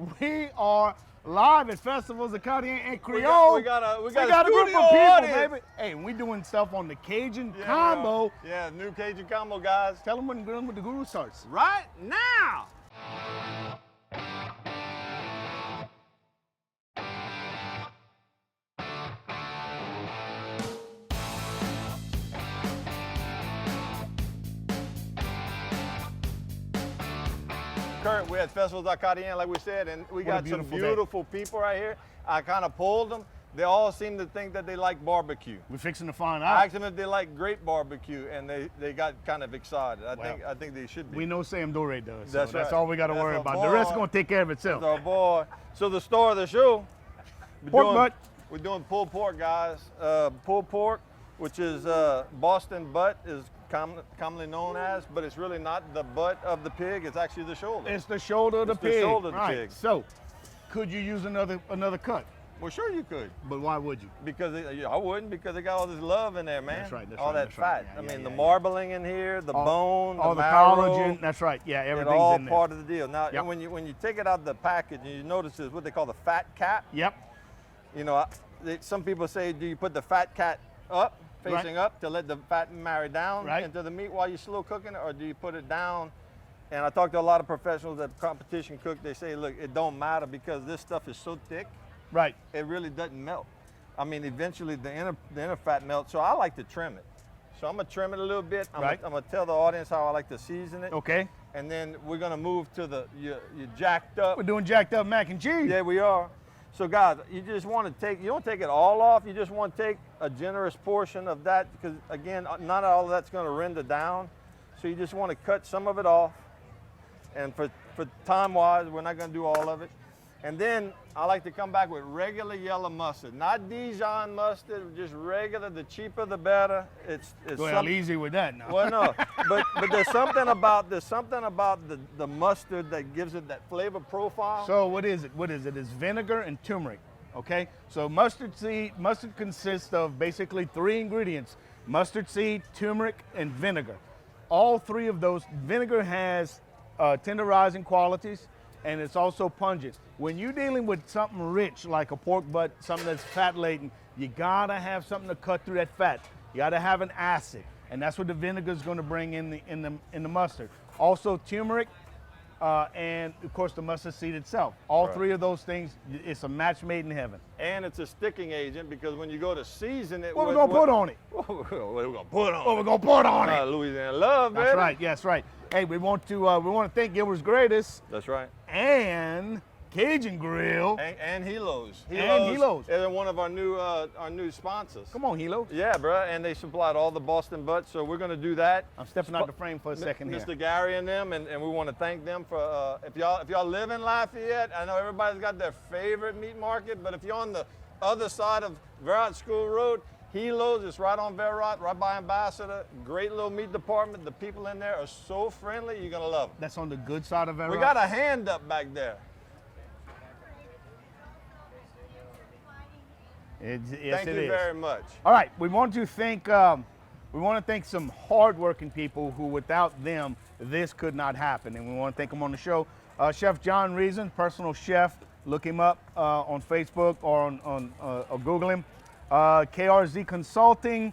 We are live at Festivals of Cartier and Creole. We got a group of studio people, audience. baby. Hey, we doing stuff on the Cajun Yeah, combo. Yeah, new Cajun combo, guys. Tell them when the guru starts. Right now. Kurt, we're at Festivals.Cartier, like we said, and we What a got some beautiful day. beautiful people right here. I kind of polled them. They all seem to think that they like barbecue. We're fixing to find I out. asked them if they like great barbecue, and they got kind of excited. I Well, think they should be. We know Sam Dore does. So That's that's right. all we got to That's worry our about. The rest is boy. going to take care of itself. That's our boy. So the star of the show. Pork butt. We're doing pulled pork, guys. Pulled pork, which is Boston butt, is commonly known as, but it's really not the butt of the pig. It's actually the shoulder. It's the shoulder of the It's the pig. shoulder of the right. pig. So, could you use another cut? Well, sure you could, But why would you? because I wouldn't, because they got all this love in there, man. That's right, that's all right, that that's right. fat. Yeah, I yeah, mean, the yeah. marbling in here, the bone, all the marrow, collagen. That's right. Yeah, It's everything's all in there. part of the deal. Now, Yep. when you take it out of the package, and you notice is what they call the fat cap. Yep. You know, some people say, do you put the fat cat up, facing up, to let the fat marry down Right. into the meat while you're slow cooking it, or do you put it down? And I talked to a lot of professionals that competition cook. They say, look, it don't matter because this stuff is so thick, Right. it really doesn't melt. I mean, eventually the inner fat melts. So I like to trim it. So I'm gonna trim it a little bit. I'm gonna tell the audience how I like to season it. Okay. And then we're gonna move to your jacked up. We're doing jacked up mac and cheese. Yeah, we are. So guys, you just want to take, you don't take it all off, you just want to take a generous portion of that, because again, not all of that's going to render down. So you just want to cut some of it off. And for time wise, we're not going to do all of it. And then I like to come back with regular yellow mustard, not Dijon mustard, just regular. The cheaper the better. It's Well, easy with that now. well, no, but there's something about the mustard that gives it that flavor profile. So what is it? What is it? It's vinegar and turmeric. Okay. So mustard consists of basically 3 ingredients: mustard seed, turmeric, and vinegar. All 3 of those. Vinegar has tenderizing qualities, and it's also pungent. When you're dealing with something rich like a pork butt, something that's fat laden, you gotta have something to cut through that fat. You gotta have an acid, and that's what the vinegar is going to bring in the mustard. Also turmeric, and of course the mustard seed itself. All Right. 3 of those things, it's a match made in heaven. And it's a sticking agent, because when you go to season it, What we gonna put on it? What we're gonna put on What we it? gonna put on it? Louisiana love, That's baby. right. Yes, right. Hey, we want to thank Gilbert's Greatest That's right. and Cajun Grill. And Helos. And Helos. They're one of our new sponsors. Come on, Hilo. Yeah, bruh, and they supplied all the Boston butts, so we're gonna do that. I'm stepping out the frame for a second here. Mr. Gary and them, and we want to thank them for, if y'all live in Lafayette, I know everybody's got their favorite meat market, but if you're on the other side of Verrat School Road, Helos is right on Verrat, right by Ambassador. Great little meat department. The people in there are so friendly, you're gonna love them. That's on the good side of everything. We got a hand up back there. Yes, Thank it you is. very much. All right, we want to thank some hardworking people who, without them, this could not happen, and we want to thank them on the show. Chef John Reason, personal chef. Look him up on Facebook or or Google him. KRZ Consulting,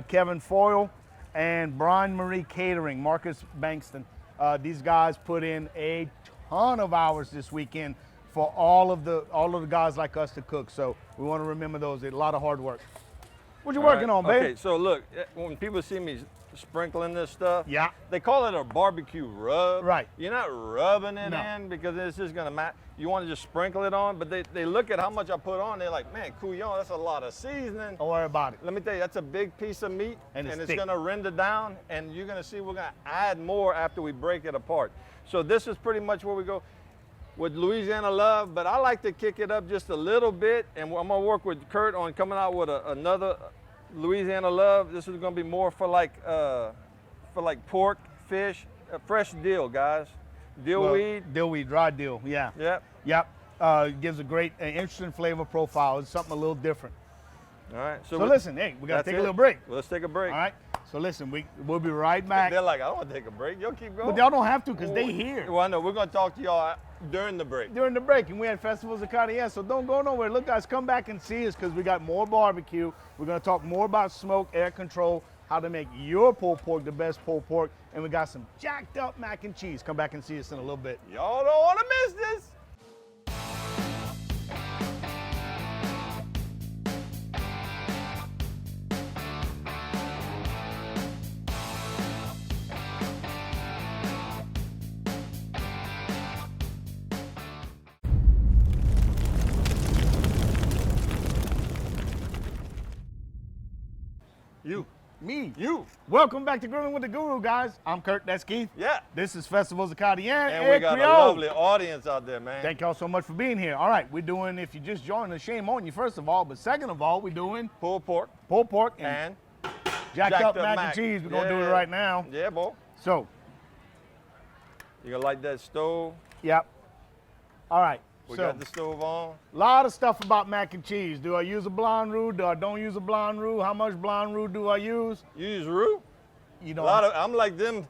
Kevin Foyle, and Brian Marie Catering, Marcus Bankston. These guys put in a ton of hours this weekend for all of the guys like us to cook. So we want to remember those. A lot of hard work. What you working on, baby? Okay, so look, when people see me sprinkling this stuff, Yeah. they call it a barbecue rub. Right. You're not rubbing it No. in because it's just gonna match. You want to just sprinkle it on, but they look at how much I put on. They're like, man, couillon, that's a lot of seasoning. Don't worry about it. Let me tell you, that's a big piece of meat, And it's it's thick. gonna render down, and you're gonna see we're gonna add more after we break it apart. So this is pretty much where we go with Louisiana love, but I like to kick it up just a little bit, and I'm gonna work with Kurt on coming out with another Louisiana love. This is gonna be more for like pork, fish, fresh dill, guys. Dill weed. Dill weed, dry dill. Yeah. Yep. Yep. It gives a great, interesting flavor profile. It's something a little different. All right. So listen, hey, we got to that's take a it. little break. Let's take a break. All right. So listen, we'll be right back. They're like, I don't want to take a break. Y'all keep going. But y'all don't have to because they here. Well, I know. We're going to talk to y'all during the break. during the break, and we had Festivals of Cartier. So don't go nowhere. Look, guys, come back and see us because we got more barbecue. We're going to talk more about smoke, air control, how to make your pulled pork the best pulled pork, and we got some jacked up mac and cheese. Come back and see us in a little bit. Y'all don't want to miss this. You. Welcome back to Grilling with the Guru, guys. I'm Kurt, that's Keith. Yeah. This is Festivals of Cartier. And we got a lovely audience out there, man. Thank y'all so much for being here. All right, we're doing, if you just joined us, shame on you, first of all. But second of all, we're doing Pulled pork pulled pork and jacked up mac and cheese. We're going to do it right now. Yeah, boy. So, You gonna light that stove? yep. All right. We So, got the stove on. a lot of stuff about mac and cheese. Do I use a blonde roux? Do I don't use a blonde roux? How much blonde roux do I use? You use roux? You A know, lot of I'm like them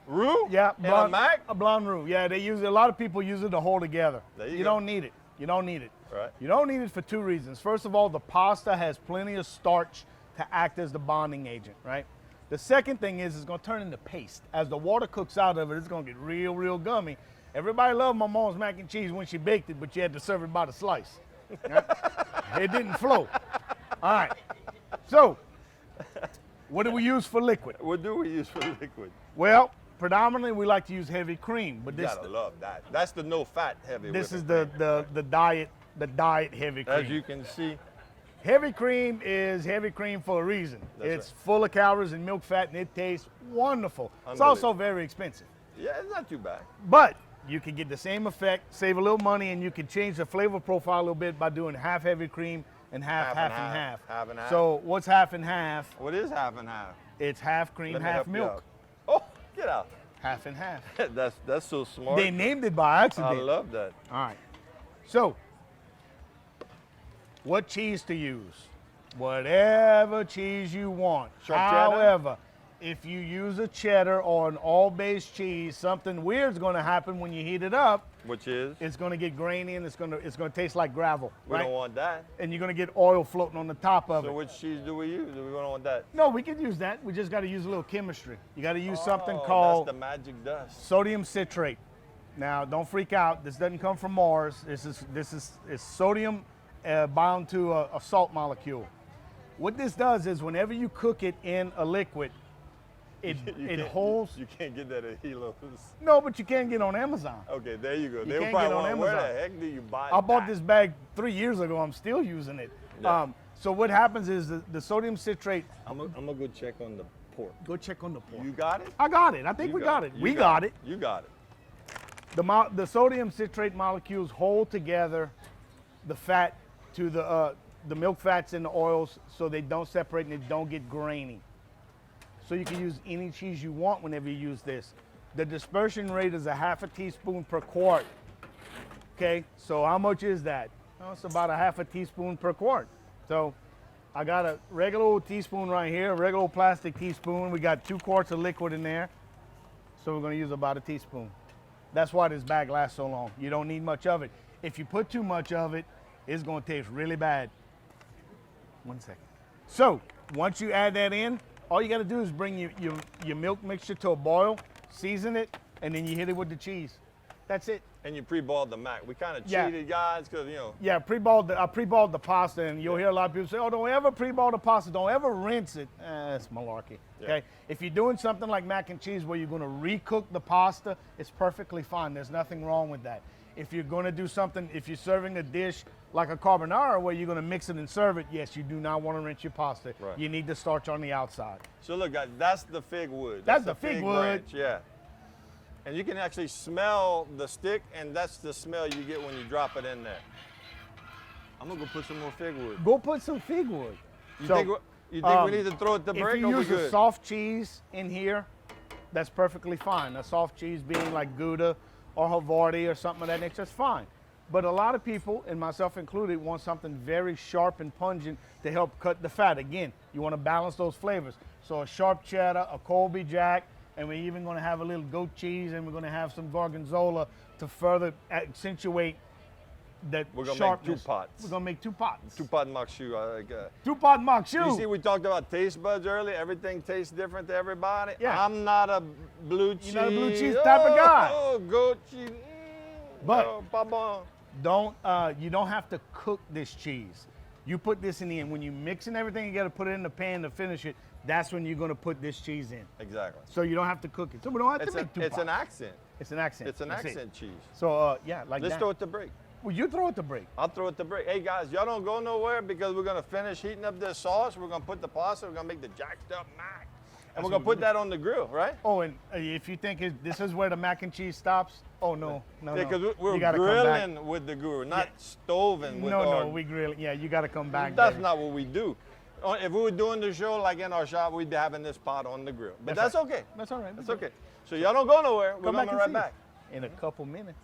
roux yeah, and a mac. A blonde roux. Yeah, they use it. A lot of people use it to hold together. There you You go. don't need it. You don't need it. Right. You don't need it for two reasons. First of all, the pasta has plenty of starch to act as the bonding agent, right? The second thing is it's gonna turn into paste. As the water cooks out of it, it's gonna get real, real gummy. Everybody loved my mom's mac and cheese when she baked it, but you had to serve it by the slice. Right? It didn't flow. All right. So, what do we use for liquid? What do we use for liquid? Well, predominantly we like to use heavy cream, but You this gotta love that. That's the no fat heavy. this is whipping the diet heavy cream. cream. As you can see, Heavy cream is heavy cream for a reason. That's it's right. full of calories and milk fat, and it tastes wonderful. It's Unbelievable. also very expensive. yeah, it's not too bad. But you can get the same effect, save a little money, and you can change the flavor profile a little bit by doing half heavy cream and half Half and and half. half. Half and half. So what's half and half? What is half and half? It's half cream, Let me half help you milk. out. Oh, get out. Half and half. That's so smart. They named it by I accident. love that. All right. So, what cheese to use? Whatever cheese you want. Sharp cheddar? However, if you use a cheddar or an all-base cheese, something weird's going to happen when you heat it up. Which is? It's going to get grainy and it's going to taste like gravel, We right? don't want that. And you're going to get oil floating on the top of So it. which cheese do we use? Do we don't want that? No, we can use that. We just got to use a little chemistry. You got to use something Oh, called That's the magic dust. sodium citrate. Now, don't freak out. This doesn't come from Mars. This is sodium bound to a salt molecule. What this does is whenever you cook it in a liquid, it holds. You can't get that at Helos. No, but you can get on Amazon. Okay, there you go. They can't probably get on want, where Amazon. the heck do you buy I bought that? this bag 3 years ago. I'm still using it. Yeah. So what happens is the sodium citrate. I'm gonna go check on the pork. Go check on the pork. You got it? I got it. I think You we got it. You We got it. You got it. The sodium citrate molecules hold together the fat to the milk fats and the oils so they don't separate and they don't get grainy. So you can use any cheese you want whenever you use this. The dispersion rate is a half a teaspoon per quart. Okay, so how much is that? Well, it's about a half a teaspoon per quart. So I got a regular old teaspoon right here, a regular old plastic teaspoon. We got 2 quarts of liquid in there. So we're gonna use about a teaspoon. That's why this bag lasts so long. You don't need much of it. If you put too much of it, it's gonna taste really bad. 1 second. So once you add that in, all you gotta do is bring your milk mixture to a boil, season it, and then you hit it with the cheese. That's it. And you pre-balled the mac. We kind of Yeah. cheated, guys, because you know. Yeah, I pre-balled the pasta, and you'll hear a lot of people say, "Oh, don't ever pre-ball the pasta. Don't ever rinse it." It's malarkey. Yeah. Okay. If you're doing something like mac and cheese where you're going to recook the pasta, it's perfectly fine. There's nothing wrong with that. If you're going to do something, if you're serving a dish like a carbonara where you're going to mix it and serve it, yes, you do not want to rinse your pasta. Right. You need the starch on the outside. So look, guys, that's the fig wood. That's the fig wood. branch, yeah. And you can actually smell the stick, and that's the smell you get when you drop it in there. I'm gonna go put some more fig wood. Go put some fig wood. You So, think we need to throw it to If break, you or we use a good? soft cheese in here, that's perfectly fine. A soft cheese being like Gouda or Havarti or something of that nature, that's fine. But a lot of people, and myself included, want something very sharp and pungent to help cut the fat. Again, you want to balance those flavors. So a sharp cheddar, a Colby Jack, and we're even going to have a little goat cheese, and we're going to have some gorgonzola to further accentuate that We're gonna sharpness. make 2 pots. We're going to make 2 pots. 2 pot makshu. 2-pot mock shoe. You see, we talked about taste buds earlier. Everything tastes different to everybody. Yeah. I'm not a blue cheese. You're not a blue cheese type of guy. Oh, goat cheese. But- oh, pas bon. You don't have to cook this cheese. You put this in the end. When you mixing everything, you got to put it in the pan to finish it. That's when you're going to put this cheese in. Exactly. So you don't have to cook it. So we don't have It's, to make 2 it's pots. an accent. It's an accent. It's an That's it. accent cheese. So yeah, like Let's that. throw it to break. Well, you throw it to break. I'll throw it to break. Hey guys, y'all don't go nowhere because we're gonna finish heating up this sauce. We're gonna put the pasta. We're gonna make the jacked up mac, and we're gonna put that on the grill, right? Oh, and if you think this is where the mac and cheese stops, oh no, no, Yeah, no. because we're You gotta come back. grilling with the guru, not stoving with No, our. no, we grill. Yeah, you got to come back. That's baby. not what we do. If we were doing the show like in our shop, we'd be having this pot on the grill. But that's right. okay. That's all right. That's okay. So y'all don't go nowhere. We're Come back coming and right see us back. in a couple minutes.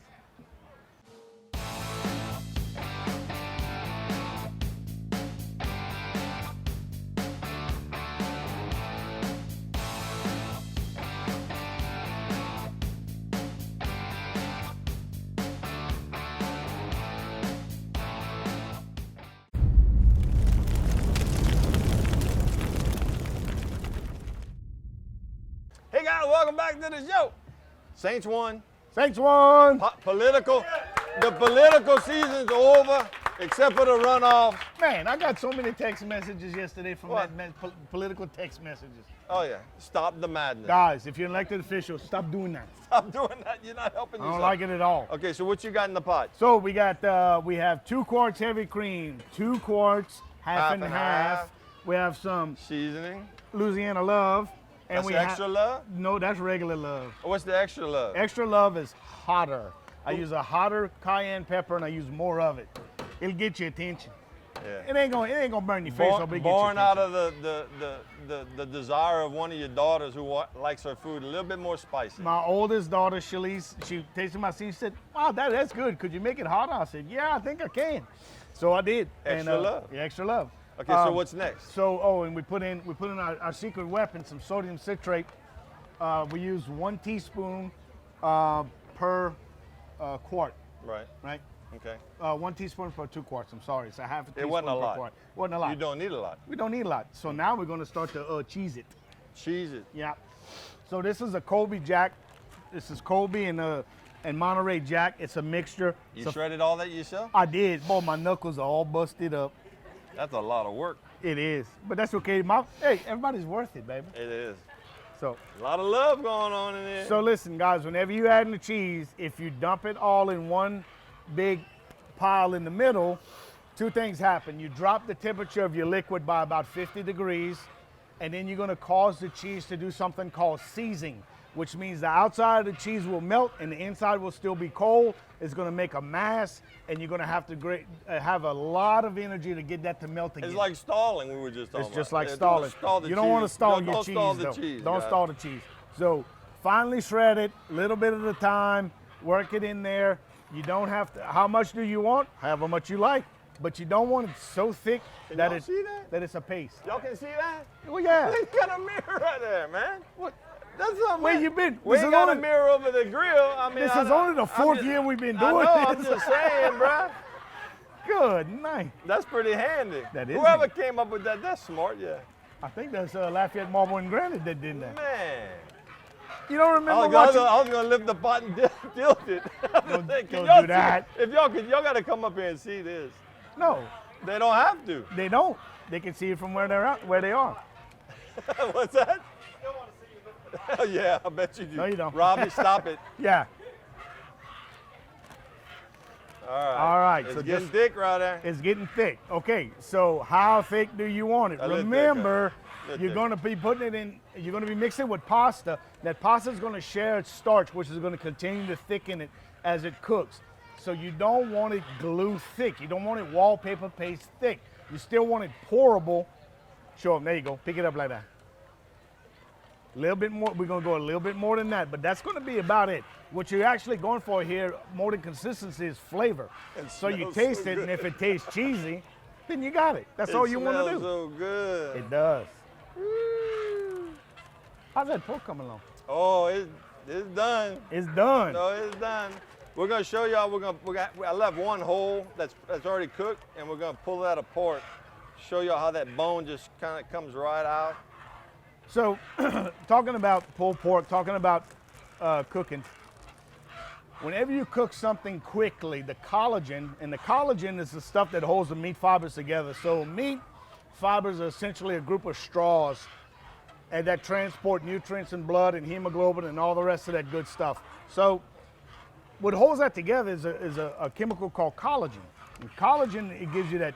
Hey guys, welcome back to the show. Saints won. Thanks, one. The political season's over, except for the runoff. Man, I got so many text messages yesterday from What? political text messages. Oh yeah, stop the madness. Guys, if you're an elected official, stop doing that. Stop doing that. You're not helping I yourself. don't like it at all. Okay, so what you got in the pot? So we got we have 2 quarts heavy cream, 2 quarts half and half. We have some Seasoning. Louisiana Love, and That's we extra have love? no, that's regular love. What's the extra love? Extra Love is hotter. I use a hotter cayenne pepper and I use more of it. It'll get your attention. Yeah. It ain't gonna burn your face, but it get your Born out attention. of the desire of one of your daughters who likes her food a little bit more spicy. My oldest daughter, Shalise, she tasted my seed. She said, "Wow, that's good. Could you make it hotter?" I said, "Yeah, I think I can." So I did. Extra Love. Yeah, Extra Love. Okay, so what's next? So and we put in our secret weapon, some sodium citrate. We use 1 teaspoon per quart, Right. right? Okay. 1 teaspoon per 2 quarts. I'm sorry, it's a half a teaspoon It wasn't a per lot. quart. Wasn't a lot. You don't need a lot. We don't need a lot. So now we're going to start to cheese it. Cheese it. Yeah. So this is a Colby Jack. This is Colby and Monterey Jack. It's a mixture. You It's a- shredded all that yourself? I did. Boy, my knuckles are all busted up. That's a lot of work. It is, but that's okay. Hey, everybody's worth it, baby. It is. So, A lot of love going on in there. so listen, guys. Whenever you add in the cheese, if you dump it all in one big pile in the middle, 2 things happen. You drop the temperature of your liquid by about 50 degrees, and then you're going to cause the cheese to do something called seizing, which means the outside of the cheese will melt and the inside will still be cold. It's going to make a mass, and you're going to have to have a lot of energy to get that to melt again. It's like stalling we were just talking It's just about. like Yeah, stalling. stall the You don't want to cheese. stall No, your don't cheese, stall the though. cheese, Don't guys. stall the cheese. So finely shred it, a little bit at a time. Work it in there. You don't have to. How much do you want? However much you like. But you don't want it so thick that y'all see that? it's a paste. Y'all can see that? Well, yeah. You got a mirror right there, man. What? That's something. Where you been? We This ain't is got a only- mirror over the grill. I mean, This I is don't- only the I'm 4th just- year we've been I doing know, I'm this. just saying, bruh. Good night. That's pretty handy. That is Whoever handy. came up with that, that's smart, yeah. I think that's Lafayette Marble and Granite that did that. Man. You don't remember I watching? was gonna lift the pot and tilt it. Don't Can do y'all see- that. If y'all gotta come up here and see this. No, They don't have to. they don't. They can see it from where they are. What's that? Yeah, I bet you do. No, you don't. Robbie, stop it. Yeah. All right. All right, It's so getting just- thick right there. It's getting thick. Okay, so how thick do you want it? A little Remember, thicker. you're going to be putting it in. You're going to be mixing with pasta. That pasta is going to share its starch, which is going to continue to thicken it as it cooks. So you don't want it glue thick. You don't want it wallpaper paste thick. You still want it pourable. Show them. There you go. Pick it up like that. A little bit more. We're going to go a little bit more than that, but that's going to be about it. What you're actually going for here, more than consistency, is flavor. It So you smells taste so it, and good. if it tastes cheesy, then you got it. That's all you want to It do. smells so good. It does. How's that pork coming along? Oh, it's done. It's done. No, it's done. We're gonna show y'all. I left one hole that's already cooked, and we're gonna pull that apart. Show y'all how that bone just kind of comes right out. So, talking about pulled pork, talking about cooking. Whenever you cook something quickly, the collagen is the stuff that holds the meat fibers together. So meat fibers are essentially a group of straws and that transport nutrients and blood and hemoglobin and all the rest of that good stuff. So what holds that together is a chemical called collagen. And collagen, it gives you that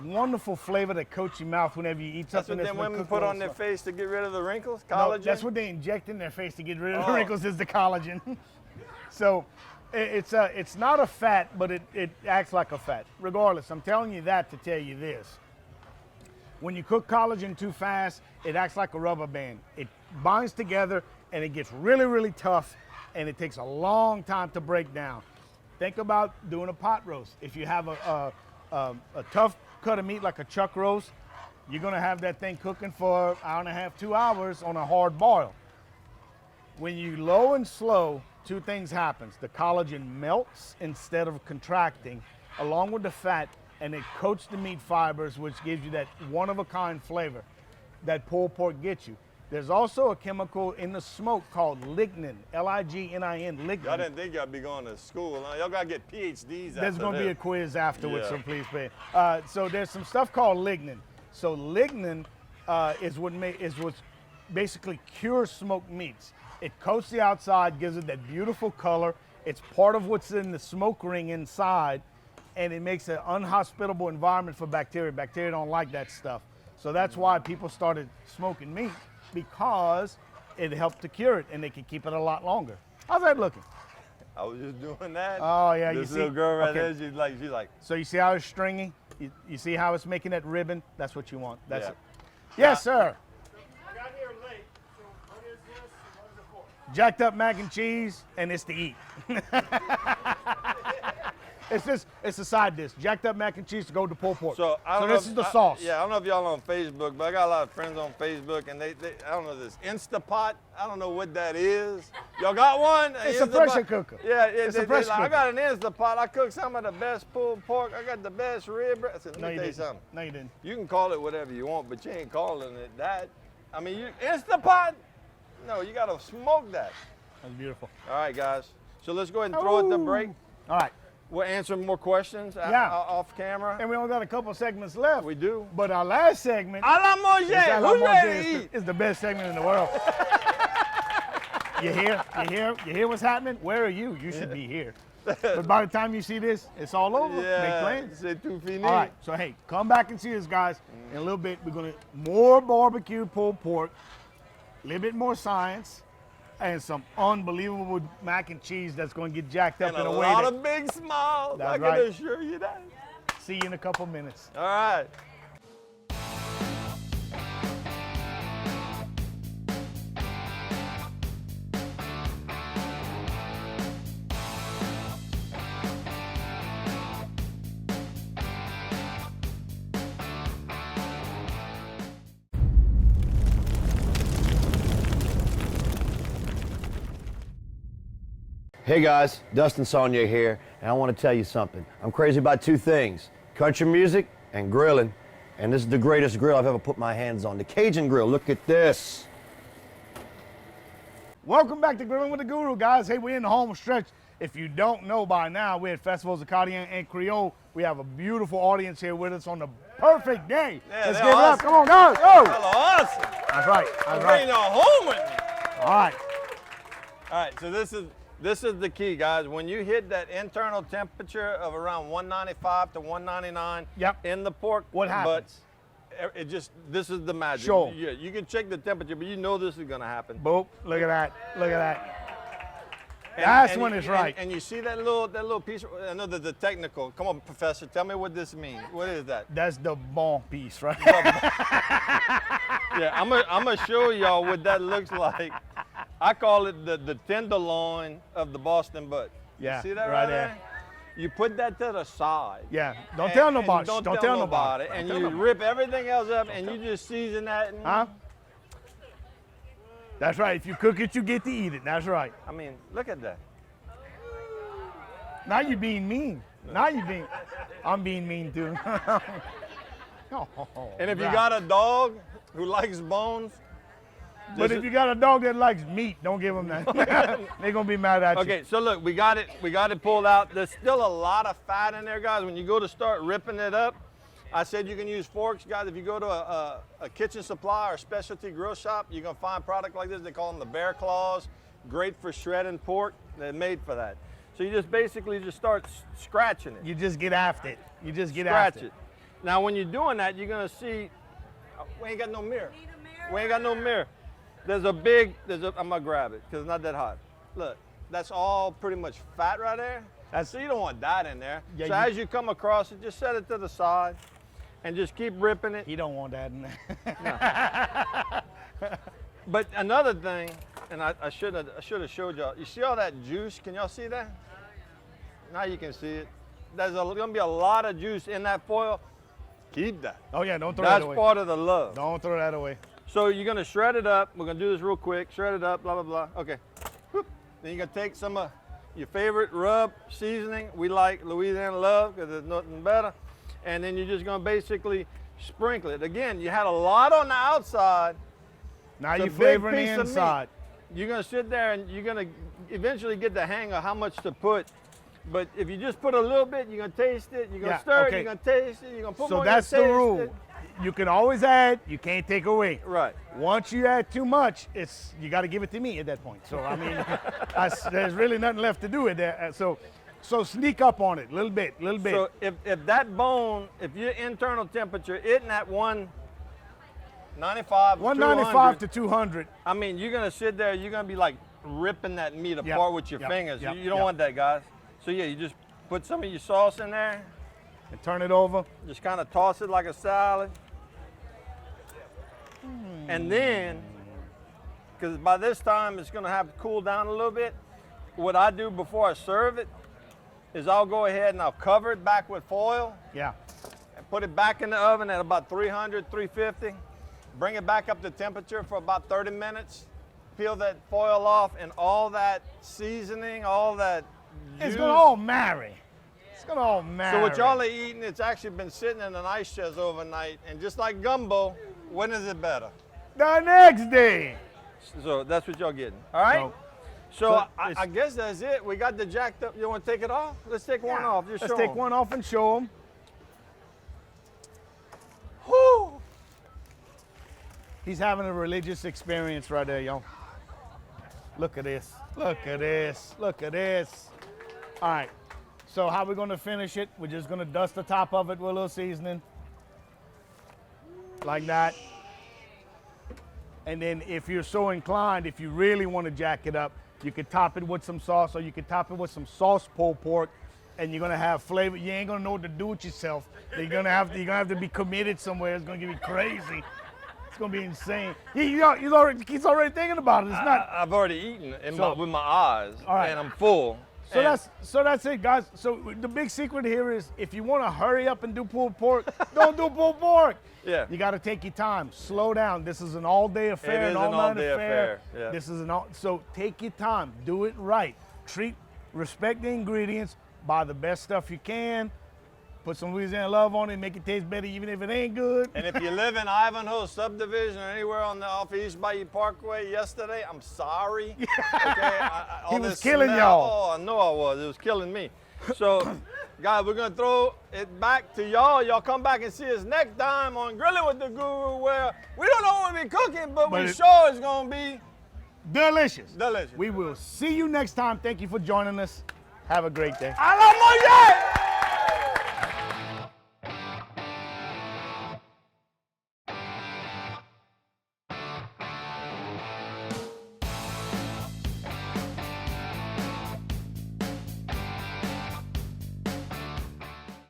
wonderful flavor that coats your mouth whenever you eat That's something. what them women put on their face to get rid of the wrinkles. No, Collagen. that's what they inject in their face to get rid of the wrinkles is the collagen. So it's not a fat, but it acts like a fat. Regardless, I'm telling you that to tell you this. When you cook collagen too fast, it acts like a rubber band. It binds together and it gets really, really tough, and it takes a long time to break down. Think about doing a pot roast. If you have a tough cut of meat like a chuck roast, you're gonna have that thing cooking for an hour and a half, 2 hours on a hard boil. When you low and slow, two things happens. The collagen melts instead of contracting, along with the fat, and it coats the meat fibers, which gives you that one-of-a-kind flavor that pulled pork gets you. There's also a chemical in the smoke called lignin, L-I-G-N-I-N, lignin. Y'all didn't think y'all be going to school. Huh? Y'all gotta get PhDs. There's going to be a quiz afterwards, Yeah. so please pay. So there's some stuff called lignin. So lignin is what basically cures smoked meats. It coats the outside, gives it that beautiful color. It's part of what's in the smoke ring inside, and it makes an unhospitable environment for bacteria. Bacteria don't like that stuff. So that's why people started smoking meat, because it helped to cure it, and they could keep it a lot longer. How's that looking? I was just doing that. Oh, yeah, you This see? little girl right Okay. there, she's like, So you see how it's stringy? You see how it's making that ribbon? That's what you want. That's Yeah. it. Yes, sir. I got here late, so what is this and what is it for? Jacked up mac and cheese, and it's to eat. It's a side dish. Jacked up mac and cheese to go with the pulled pork. So I don't know this if- is the sauce. Yeah, I don't know if y'all on Facebook, but I got a lot of friends on Facebook, and they I don't know this Instapot. I don't know what that is. Y'all got one? It's a Instapot? pressure cooker. Yeah, It's a pressure I cooker. got an Instapot. I cook some of the best pulled pork. I got the best rib. I said, let No, me you tell you didn't. something. No, you didn't. You can call it whatever you want, but you ain't calling it that. I mean, you Instapot? No, you gotta smoke that. That's beautiful. All right, guys. So let's go ahead and throw it to Ooh. break. All right. We'll answer more questions Yeah. off camera. And we only got a couple segments left. We do. But our last segment A la manger. is à la Who's manger. ready to eat? It's the best segment in the world. You hear what's happening? Where are you? You should be here. But by the time you see this, it's all over. Make Yeah, plans. c'est tout fini. All right, so hey, come back and see us, guys. In a little bit, we're gonna more barbecue pulled pork, a little bit more science, and some unbelievable mac and cheese that's gonna get jacked up And in a a way lot that, of big smiles. That's I can right. assure you that. see you in a couple minutes. All right. Hey guys, Dustin Saunier here, and I want to tell you something. I'm crazy about two things, country music and grilling. And this is the greatest grill I've ever put my hands on, the Cajun Grill. Look at this. Welcome back to Grilling with the Guru, guys. Hey, we're in the home stretch. If you don't know by now, we're at Festivals Acadian and Creole. We have a beautiful audience here with us on the perfect day. Yeah, Let's they're give it up. awesome. Come on, guys. Go. Hello, awesome. That's right. That's Bring right. it home with me. All right. All right, so this is the key, guys. When you hit that internal temperature of around 195 to 199 Yep. in the pork, What happens? But this is the magic. Sure. Yeah, you can check the temperature, but you know this is gonna happen. Boop. Look at that. Look at that. And- That's and when you- it's right. And you see that little piece. I know the technical. Come on, Professor, tell me what this means. What is that? That's the bon piece, right? Yeah, I'm gonna show y'all what that looks like. I call it the tenderloin of the Boston butt. Yeah, See that right right there. there? You put that to the side. Yeah. Don't And- tell and nobody. Don't tell tell nobody. And Don't you tell rip everything else up, and you just season that. And Huh? That's right. If you cook it, you get to eat it. That's right. I mean, look at that. Now you're being mean. I'm being mean too. Oh, And if you right. got a dog who likes bones, But if you got a dog that likes meat, don't give them that. They're gonna be mad at you. okay, so look, we got it pulled out. There's still a lot of fat in there, guys. When you go to start ripping it up, I said you can use forks, guys. If you go to a kitchen supply or specialty grill shop, you're gonna find product like this. They call them the bear claws. Great for shredding pork. They're made for that. So you just basically just start scratching it. You just get after it. You just get Scratch after it. Now when you're doing that, you're gonna see, we ain't got no mirror. We ain't got no mirror. I'm gonna grab it because it's not that hot. Look, that's all pretty much fat right there. So you don't want that in there. Yeah, so as you come across it, just set it to the side and just keep ripping it. You don't want that in there. But another thing, and I should have showed y'all. You see all that juice? Can y'all see that? Now you can see it. There's gonna be a lot of juice in that foil. Keep that. Oh yeah, don't throw That's that away. part of the love. Don't throw that away. So you're gonna shred it up. We're gonna do this real quick. Shred it up, blah, blah, blah. Okay. Whoop. Then you're gonna take some of your favorite rub seasoning. We like Louisiana Love because there's nothing better. And then you're just gonna basically sprinkle it. Again, you had a lot on the outside. Now It's a you're big flavoring piece the of meat. inside. You're gonna sit there and you're gonna eventually get the hang of how much to put. But if you just put a little bit, you're gonna taste it, you're gonna Yeah, stir okay. it, you're gonna taste it, you're gonna put So more, that's you're the gonna taste rule. it. You can always add, you can't take away. Right. Once you add too much, you got to give it to me at that point. So I mean, there's really nothing left to do with that. So sneak up on it, little bit. So if that bone, if your internal temperature isn't at 195, 195 to 200. I mean, you're gonna sit there, you're gonna be like ripping that meat Yep, apart with your yep, fingers. yep, You don't yep. want that, guys. So yeah, you just put some of your sauce in there, And turn it over. just kind of toss it like a salad. And then, because by this time it's gonna have to cool down a little bit, what I do before I serve it is I'll go ahead and I'll cover it back with foil Yeah. and put it back in the oven at about 300, 350. Bring it back up to temperature for about 30 minutes. Peel that foil off and all that seasoning, all that It's juice. gonna all marry. It's gonna all marry. So what y'all are eating, it's actually been sitting in an ice chest overnight. And just like gumbo, when is it better? The next day. So that's what y'all getting. All right? So it's- I guess that's it. We got the jacked up. You want to take it off? Let's take one Yeah. off. Just Let's show take 'em. one off and show them. Whew. He's having a religious experience right there, y'all. Look at this. Look at this. Look at this. All right. So how we gonna finish it? We're just gonna dust the top of it with a little seasoning. Like that. And then if you're so inclined, if you really want to jack it up, you could top it with some sauce, or you could top it with some sauce pulled pork, and you're gonna have flavor. You ain't gonna know what to do with yourself. You're gonna have to be committed somewhere. It's gonna get crazy. It's gonna be insane. He's already thinking about it. It's not. I've already eaten So- with my eyes, All right. and I'm full. So And- that's it, guys. So the big secret here is if you want to hurry up and do pulled pork, don't do pulled pork. Yeah. You got to take your time. Slow down. This is an all-day affair, is an an all-night all-day affair, yeah. This is so take your time. Do it right. Respect the ingredients. Buy the best stuff you can. Put some Louisiana Love on it. Make it taste better, even if it ain't good. And if you live in Ivanhoe subdivision or anywhere off East Bayou Parkway yesterday, I'm sorry. Okay, all He was this killing smell- y'all. Oh, I know I was. It was killing me. So, guys, we're gonna throw it back to y'all. Y'all come back and see us next time on Grilling with the Guru, where we don't know what we're cooking, but we sure it's gonna be Delicious. delicious. We will see you next time. Thank you for joining us. Have a great day. ¡A la mujer!